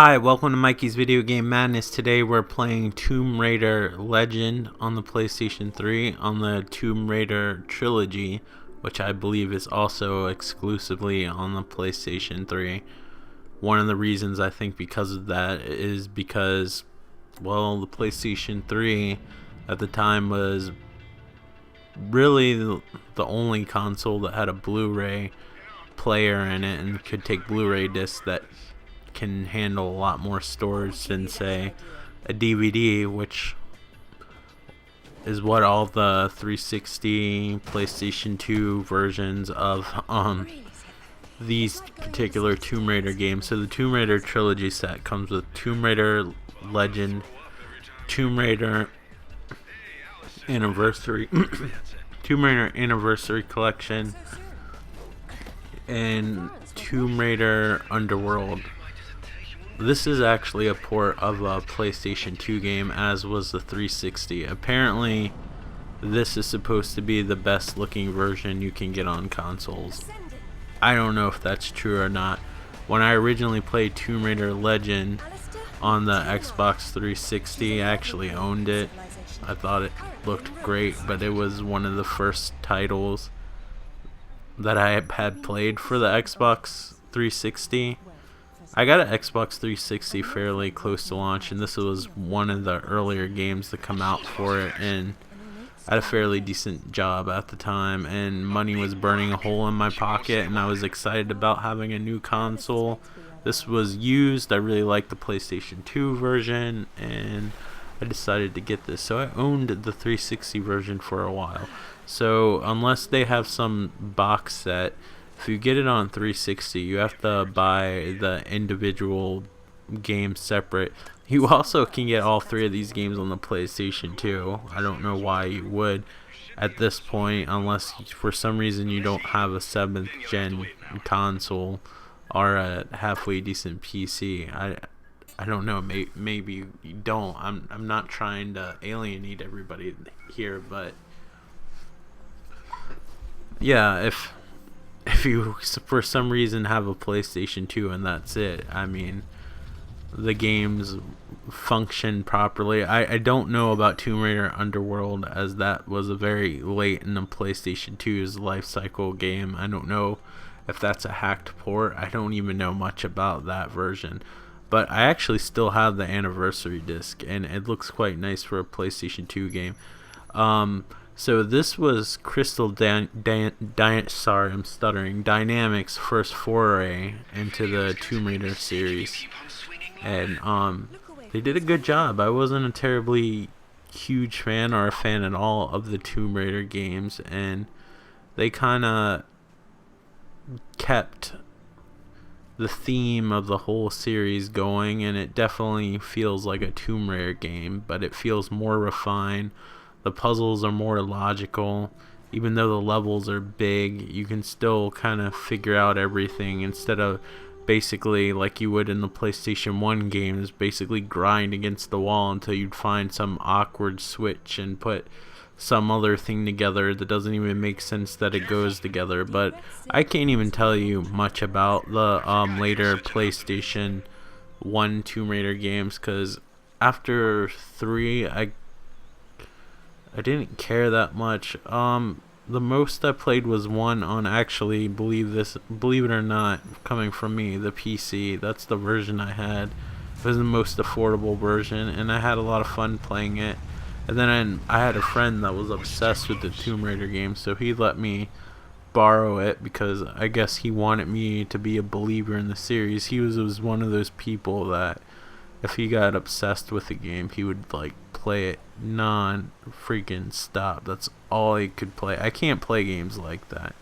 Hi, welcome to Mikey's Video Game Madness. Today we're playing Tomb Raider Legend on the PlayStation 3 on the Tomb Raider Trilogy, which I believe is also exclusively on the PlayStation 3. One of the reasons I think because of that is because, well, the PlayStation 3 at the time was really the only console that had a Blu-ray player in it and could take Blu-ray discs that can handle a lot more storage than, say, a DVD, which is what all the 360 PlayStation 2 versions of these particular Tomb Raider games. So the Tomb Raider Trilogy set comes with Tomb Raider Legend, Tomb Raider Anniversary Tomb Raider Anniversary Collection, and Tomb Raider Underworld. This is actually a port of a PlayStation 2 game, as was the 360. Apparently, this is supposed to be the best looking version you can get on consoles. I don't know if that's true or not. When I originally played Tomb Raider Legend on the Xbox 360, I actually owned it. I thought it looked great, but it was one of the first titles that I had played for the Xbox 360. I got an Xbox 360 fairly close to launch, and this was one of the earlier games to come out for it, and I had a fairly decent job at the time, and money was burning a hole in my pocket, and I was excited about having a new console. This was used. I really liked the PlayStation 2 version, and I decided to get this. So I owned the 360 version for a while. So unless they have some box set, if you get it on 360, you have to buy the individual games separate. You also can get all three of these games on the PlayStation 2. I don't know why you would at this point, unless for some reason you don't have a 7th gen console or a halfway decent PC. I don't know. Maybe you don't. I'm not trying to alienate everybody here, but yeah, if you for some reason have a PlayStation 2 and that's it, I mean, the games function properly. I don't know about Tomb Raider Underworld, as that was a very late in the PlayStation 2's life cycle game. I don't know if that's a hacked port. I don't even know much about that version. But I actually still have the anniversary disc, and it looks quite nice for a PlayStation 2 game. So this was Dynamics' first foray into the Tomb Raider series, and they did a good job. I wasn't a terribly huge fan or a fan at all of the Tomb Raider games, and they kind of kept the theme of the whole series going, and it definitely feels like a Tomb Raider game, but it feels more refined. The puzzles are more logical. Even though the levels are big, you can still kind of figure out everything instead of basically like you would in the PlayStation 1 games, basically grind against the wall until you'd find some awkward switch and put some other thing together that doesn't even make sense that it goes together. But I can't even tell you much about the later PlayStation 1 Tomb Raider games, because after 3 I didn't care that much. The most I played was 1 on, actually, believe it or not, coming from me, the PC. That's the version I had. It was the most affordable version, and I had a lot of fun playing it. And then I had a friend that was obsessed with the Tomb Raider game, so he let me borrow it because I guess he wanted me to be a believer in the series. He was one of those people that if he got obsessed with the game, he would like play it non-freaking stop. That's all he could play. I can't play games like that.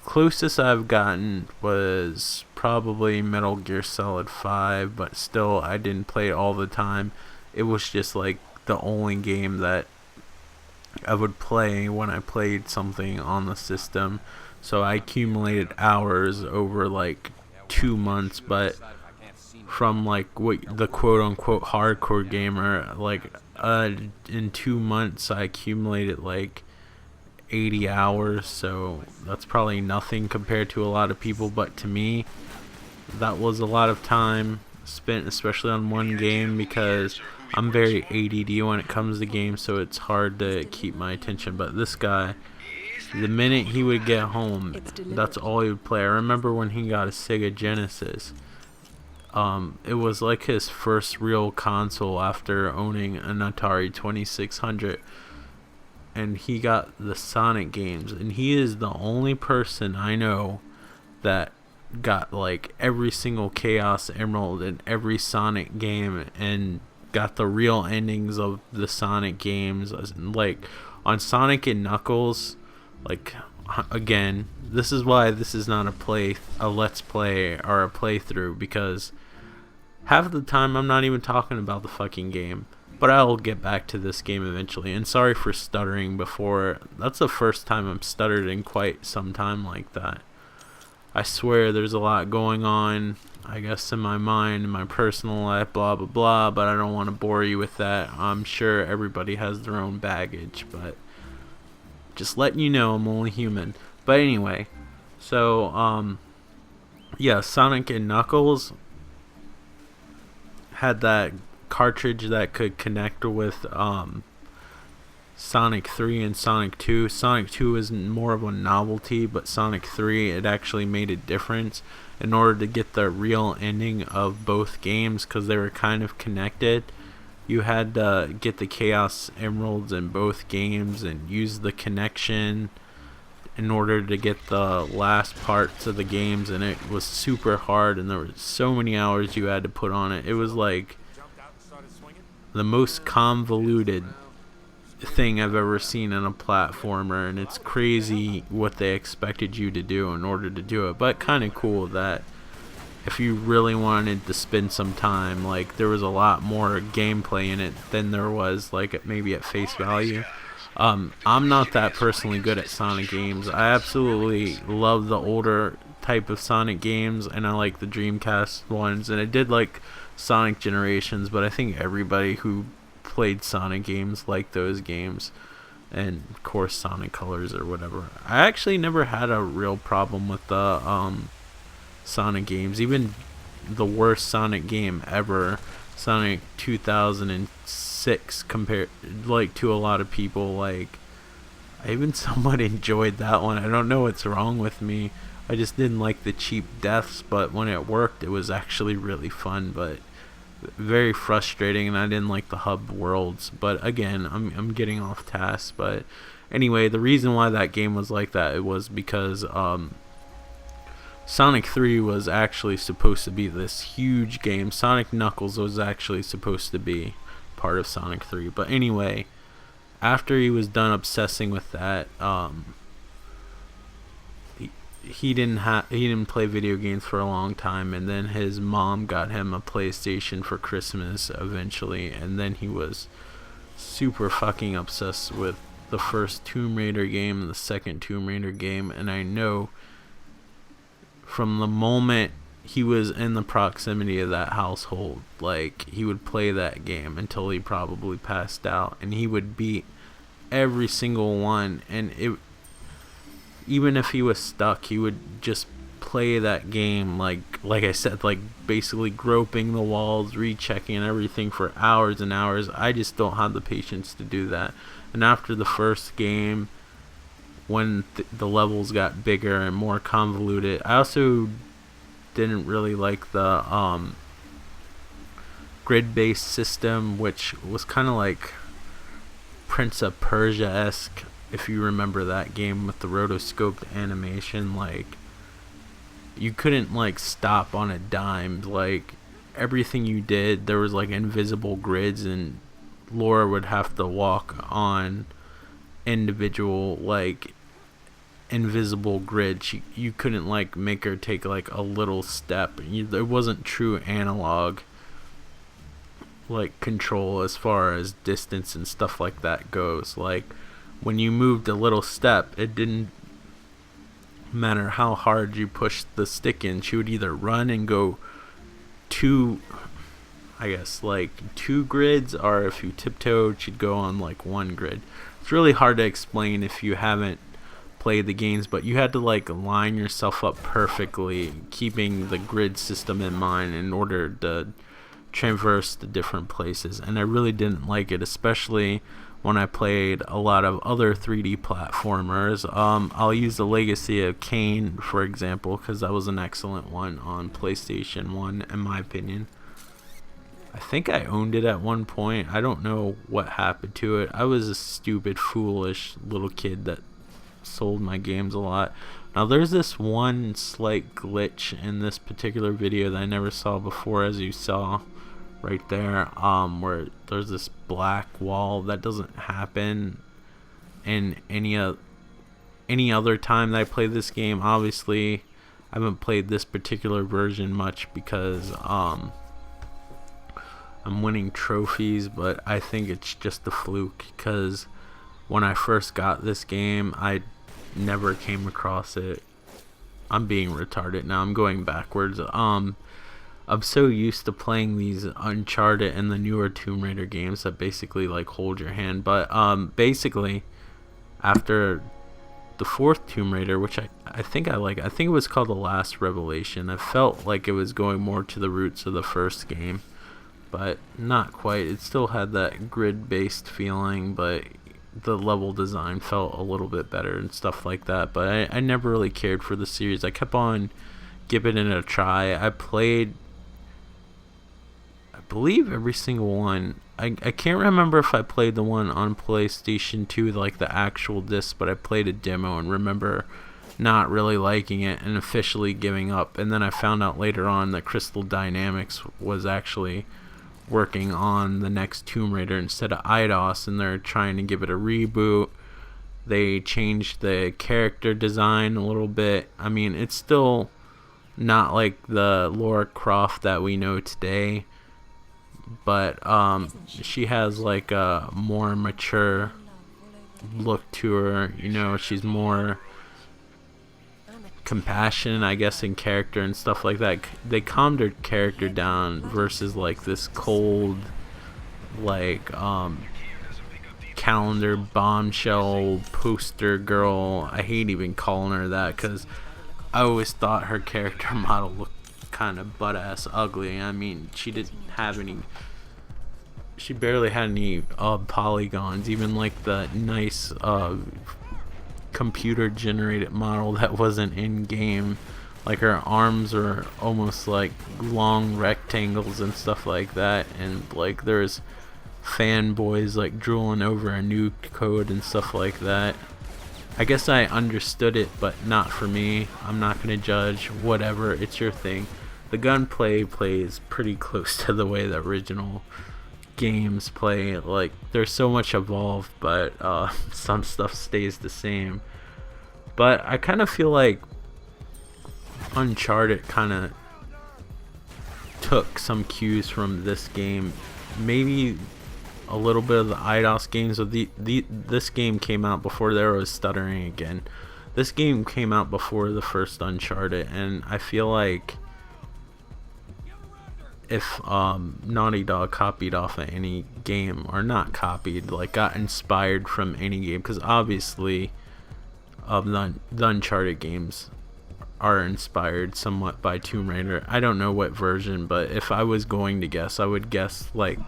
Closest I've gotten was probably Metal Gear Solid 5, but still I didn't play it all the time. It was just like the only game that I would play when I played something on the system. So I accumulated hours over like 2 months, but from like what the quote-unquote hardcore gamer, like in 2 months I accumulated like 80 hours, so that's probably nothing compared to a lot of people, but to me that was a lot of time. spent, especially on one game, because I'm very ADD when it comes to games, so it's hard to keep my attention. But this guy, the minute he would get home, that's all he would play. I remember when he got a Sega Genesis. It was like his first real console after owning an Atari 2600. And he got the Sonic games. And he is the only person I know that got like every single Chaos Emerald in every Sonic game and got the real endings of the Sonic games. Like on Sonic and Knuckles, like, again, this is why this is not a let's play or a playthrough, because half of the time I'm not even talking about the fucking game. But I'll get back to this game eventually. And sorry for stuttering before. That's the first time I've stuttered in quite some time like that. I swear there's a lot going on, I guess, in my mind, in my personal life, blah, blah, blah. But I don't want to bore you with that. I'm sure everybody has their own baggage. But just letting you know I'm only human. But anyway. So, yeah, Sonic and Knuckles had that cartridge that could connect with Sonic 3 and Sonic 2. Sonic 2 is more of a novelty, but Sonic 3, it actually made a difference in order to get the real ending of both games, because they were kind of connected. You had to get the Chaos Emeralds in both games and use the connection in order to get the last parts of the games, and it was super hard, and there were so many hours you had to put on it. It was like the most convoluted thing I've ever seen in a platformer, and it's crazy what they expected you to do in order to do it. But kind of cool that if you really wanted to spend some time, like, there was a lot more gameplay in it than there was like maybe at face value. I'm not that personally good at Sonic games. I absolutely love the older type of Sonic games, and I like the Dreamcast ones, and I did like Sonic Generations, but I think everybody who played Sonic games liked those games, and of course Sonic Colors or whatever. I actually never had a real problem with the Sonic games. Even the worst Sonic game ever, Sonic 2006, compared like to a lot of people, like, I even somewhat enjoyed that one. I don't know what's wrong with me. I just didn't like the cheap deaths, but when it worked, it was actually really fun, but very frustrating, and I didn't like the hub worlds. But again, I'm getting off task. But anyway, the reason why that game was like that, it was because Sonic 3 was actually supposed to be this huge game. Sonic Knuckles was actually supposed to be part of Sonic 3. But anyway, after he was done obsessing with that, he didn't play video games for a long time, and then his mom got him a PlayStation for Christmas eventually, and then he was super fucking obsessed with the first Tomb Raider game and the second Tomb Raider game. And I know from the moment he was in the proximity of that household, like, he would play that game until he probably passed out, and he would beat every single one. And even if he was stuck, he would just play that game, like I said, like, basically groping the walls, rechecking everything for hours and hours. I just don't have the patience to do that. And after the first game, when the levels got bigger and more convoluted, I also didn't really like the grid-based system, which was kind of like Prince of Persia-esque, if you remember that game with the rotoscoped animation. Like, you couldn't like stop on a dime. Like, everything you did, there was like invisible grids, and Laura would have to walk on individual like invisible grids. You couldn't like make her take like a little step. There wasn't true analog like control as far as distance and stuff like that goes. Like, when you moved a little step, it didn't matter how hard you pushed the stick in. She would either run and go two grids, or if you tiptoed, she'd go on like one grid. It's really hard to explain if you haven't play the games, but you had to like line yourself up perfectly, keeping the grid system in mind in order to traverse the different places. And I really didn't like it, especially when I played a lot of other 3D platformers. I'll use the Legacy of Kain, for example, because that was an excellent one on PlayStation 1, in my opinion. I think I owned it at one point. I don't know what happened to it. I was a stupid, foolish little kid that sold my games a lot. Now, there's this one slight glitch in this particular video that I never saw before, as you saw right there, where there's this black wall that doesn't happen in any other time that I play this game. Obviously, I haven't played this particular version much because I'm winning trophies, but I think it's just a fluke, because when I first got this game, I never came across it. I'm being retarded now. I'm going backwards. I'm so used to playing these Uncharted and the newer Tomb Raider games that basically like hold your hand. But basically, after the fourth Tomb Raider, which I think I like, I think it was called The Last Revelation. I felt like it was going more to the roots of the first game, but not quite. It still had that grid-based feeling, but the level design felt a little bit better and stuff like that. But I never really cared for the series. I kept on giving it a try. I played, I believe, every single one. I can't remember if I played the one on PlayStation 2, like the actual disc, but I played a demo and remember not really liking it and officially giving up. And then I found out later on that Crystal Dynamics was actually working on the next Tomb Raider instead of Eidos, and they're trying to give it a reboot. They changed the character design a little bit. I mean, it's still not like the Lara Croft that we know today, but she has like a more mature look to her. You know, she's more compassion, I guess, in character and stuff like that. They calmed her character down versus like this cold, like calendar bombshell poster girl. I hate even calling her that, because I always thought her character model looked kind of butt-ass ugly. I mean, she barely had any polygons, even like the nice computer generated model that wasn't in game. Like, her arms are almost like long rectangles and stuff like that, and like there's fanboys like drooling over a new code and stuff like that. I guess I understood it, but not for me. I'm not gonna judge. Whatever, it's your thing. The gunplay plays pretty close to the way the original games play. Like, there's so much evolved, but some stuff stays the same. But I kind of feel like Uncharted kind of took some cues from this game, maybe a little bit of the Eidos games. So this game came out before there was stuttering again. This game came out before the first Uncharted, and I feel like if Naughty Dog copied off of any game, or not copied, like got inspired from any game, because obviously the Uncharted games are inspired somewhat by Tomb Raider. I don't know what version, but if I was going to guess, I would guess like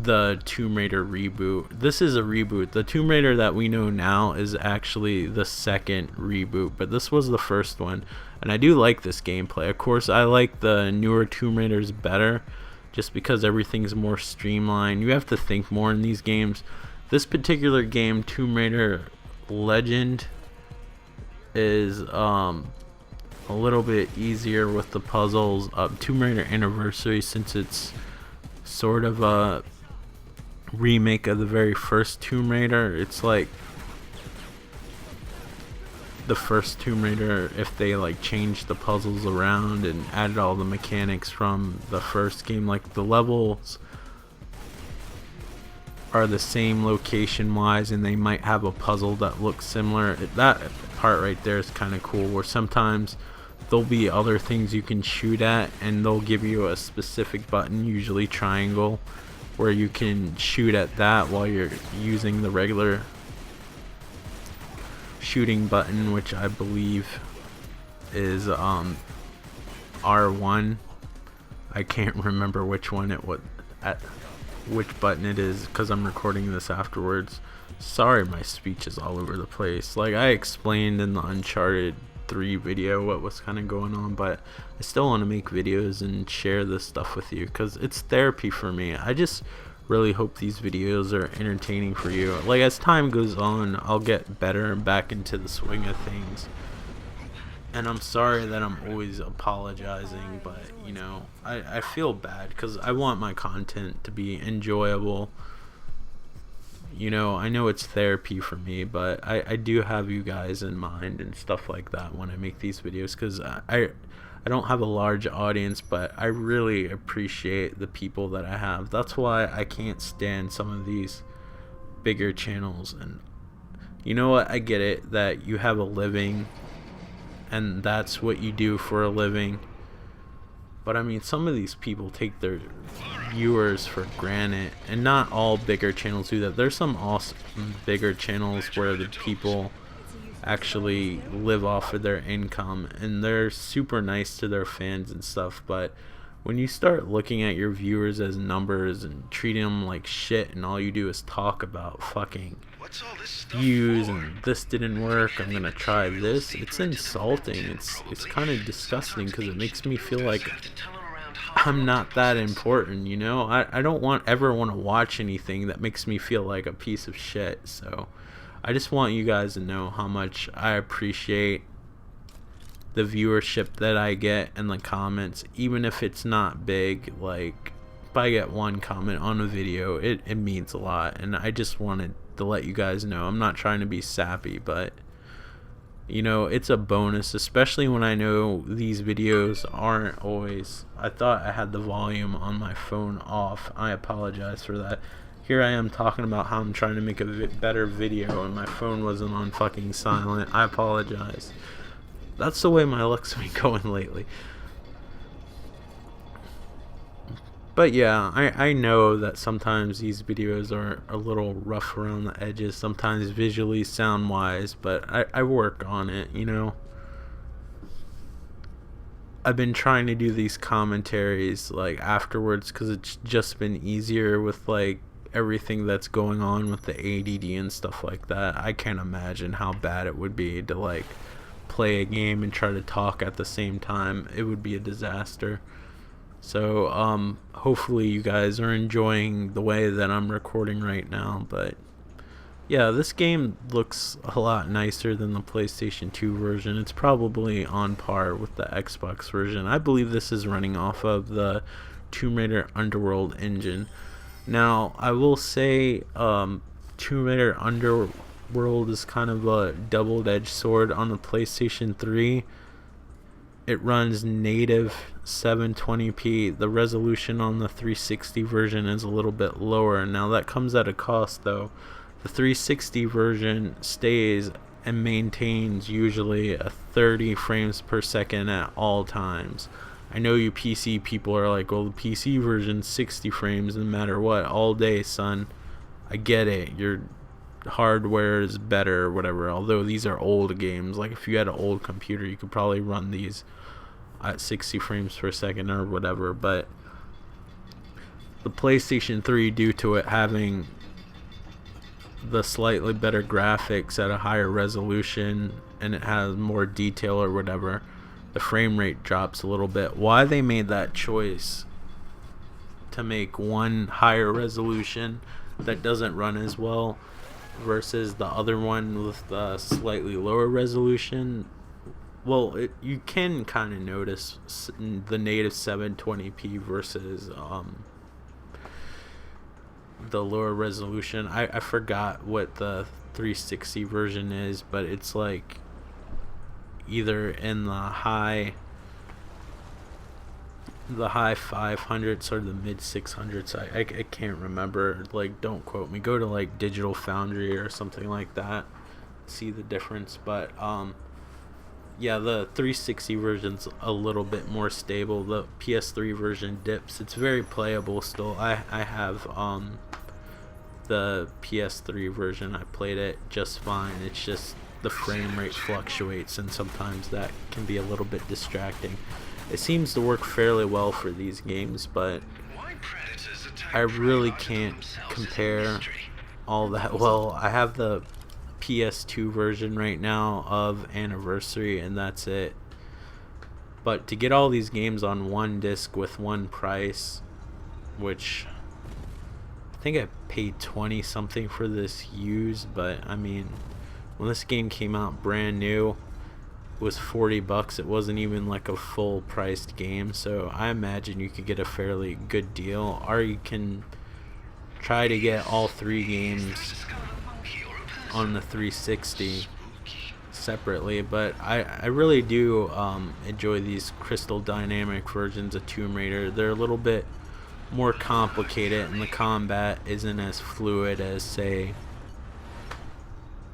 the Tomb Raider reboot. This is a reboot. The Tomb Raider that we know now is actually the second reboot, but this was the first one, and I do like this gameplay. Of course, I like the newer Tomb Raiders better, just because everything's more streamlined. You have to think more in these games. This particular game, Tomb Raider Legend, is a little bit easier with the puzzles. Tomb Raider Anniversary, since it's sort of a remake of the very first Tomb Raider, it's like the first Tomb Raider if they like changed the puzzles around and added all the mechanics from the first game. Like, the levels are the same location wise, and they might have a puzzle that looks similar. That part right there is kind of cool, where sometimes there'll be other things you can shoot at, and they'll give you a specific button, usually triangle, where you can shoot at that while you're using the regular shooting button, which I believe is R1. I can't remember which one it was, at which button it is, because I'm recording this afterwards. Sorry, my speech is all over the place. Like I explained in the Uncharted 3 video what was kind of going on, but I still want to make videos and share this stuff with you because it's therapy for me. I just really hope these videos are entertaining for you. Like as time goes on, I'll get better and back into the swing of things. And I'm sorry that I'm always apologizing, but you know, I feel bad because I want my content to be enjoyable. You know, I know it's therapy for me, but I do have you guys in mind and stuff like that when I make these videos, because I don't have a large audience, but I really appreciate the people that I have. That's why I can't stand some of these bigger channels. And you know what, I get it that you have a living and that's what you do for a living, but I mean, some of these people take their viewers for granted, and not all bigger channels do that. There's some awesome bigger channels where the people actually live off of their income and they're super nice to their fans and stuff, but when you start looking at your viewers as numbers and treating them like shit, and all you do is talk about fucking views and this didn't work, I'm gonna try this, it's insulting. It's kind of disgusting because it makes me feel like I'm not that important, you know. I don't ever want to watch anything that makes me feel like a piece of shit. So I just want you guys to know how much I appreciate the viewership that I get and the comments, even if it's not big. Like if I get one comment on a video, it means a lot, and I just wanted to let you guys know. I'm not trying to be sappy, but you know, it's a bonus, especially when I know these videos aren't always. I thought I had the volume on my phone off. I apologize for that. Here I am talking about how I'm trying to make a better video and my phone wasn't on fucking silent. I apologize. That's the way my luck's been going lately. But yeah, I know that sometimes these videos are a little rough around the edges, sometimes visually, sound wise, but I work on it, you know. I've been trying to do these commentaries like afterwards because it's just been easier with like everything that's going on with the ADD and stuff like that. I can't imagine how bad it would be to like play a game and try to talk at the same time. It would be a disaster. So hopefully you guys are enjoying the way that I'm recording right now. But yeah, this game looks a lot nicer than the PlayStation 2 version. It's probably on par with the Xbox version. I believe this is running off of the Tomb Raider Underworld engine. Now I will say Tomb Raider Underworld is kind of a double-edged sword. On the PlayStation 3, it runs native 720p. The resolution on the 360 version is a little bit lower. Now that comes at a cost though. The 360 version stays and maintains usually a 30 frames per second at all times. I know you PC people are like, well, the PC version's 60 frames no matter what, all day, son. I get it. Your hardware is better or whatever, although these are old games. Like if you had an old computer, you could probably run these at 60 frames per second or whatever. But the PlayStation 3, due to it having the slightly better graphics at a higher resolution and it has more detail or whatever, the frame rate drops a little bit. Why they made that choice to make one higher resolution that doesn't run as well versus the other one with the slightly lower resolution, well, you can kind of notice the native 720p versus the lower resolution. I forgot what the 360 version is, but it's like either in the high 500s or the mid 600s. I can't remember. Like, don't quote me. Go to like Digital Foundry or something like that, see the difference. But yeah, the 360 version's a little bit more stable. The PS3 version dips. It's very playable still. I have the PS3 version. I played it just fine. It's just the frame rate fluctuates, and sometimes that can be a little bit distracting. It seems to work fairly well for these games, but I really can't compare all that well. I have the PS2 version right now of Anniversary, and that's it. But to get all these games on one disc with one price, which I think I paid 20 something for this used, but I mean, when this game came out brand new, it was 40 bucks. It wasn't even like a full priced game, so I imagine you could get a fairly good deal, or you can try to get all 3 games on the 360 separately. But I really do enjoy these crystal dynamic versions of Tomb Raider. They're a little bit more complicated, and the combat isn't as fluid as, say,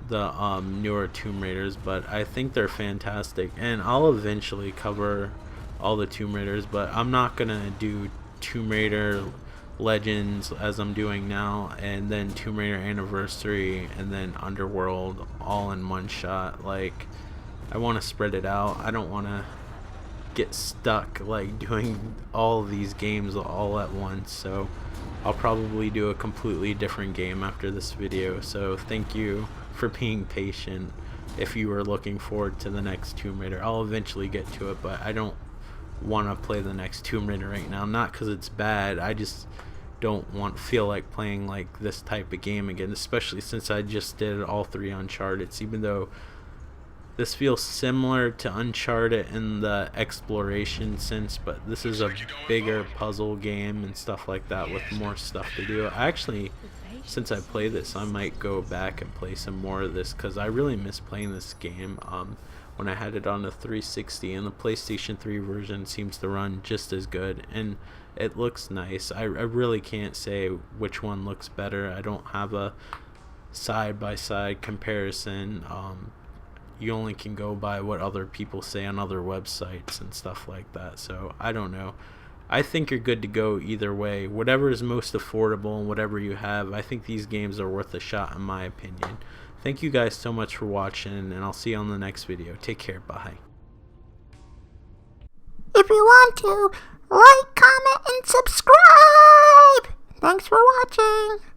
the newer Tomb Raiders, but I think they're fantastic, and I'll eventually cover all the Tomb Raiders, but I'm not gonna do Tomb Raider Legends as I'm doing now, and then Tomb Raider Anniversary, and then Underworld all in one shot. Like, I want to spread it out. I don't want to get stuck like doing all these games all at once, so I'll probably do a completely different game after this video. So thank you for being patient. If you were looking forward to the next Tomb Raider, I'll eventually get to it, but I don't want to play the next Tomb Raider right now. Not because it's bad, I just don't feel like playing like this type of game again, especially since I just did all 3 Uncharted. Even though this feels similar to Uncharted in the exploration sense, but this is a bigger puzzle game and stuff like that with more stuff to do. Actually, since I play this, I might go back and play some more of this, because I really miss playing this game when I had it on the 360, and the PlayStation 3 version seems to run just as good, and it looks nice. I really can't say which one looks better. I don't have a side-by-side comparison. You only can go by what other people say on other websites and stuff like that, so I don't know. I think you're good to go either way. Whatever is most affordable and whatever you have, I think these games are worth a shot in my opinion. Thank you guys so much for watching, and I'll see you on the next video. Take care. Bye. If you want to, like, comment, and subscribe! Thanks for watching!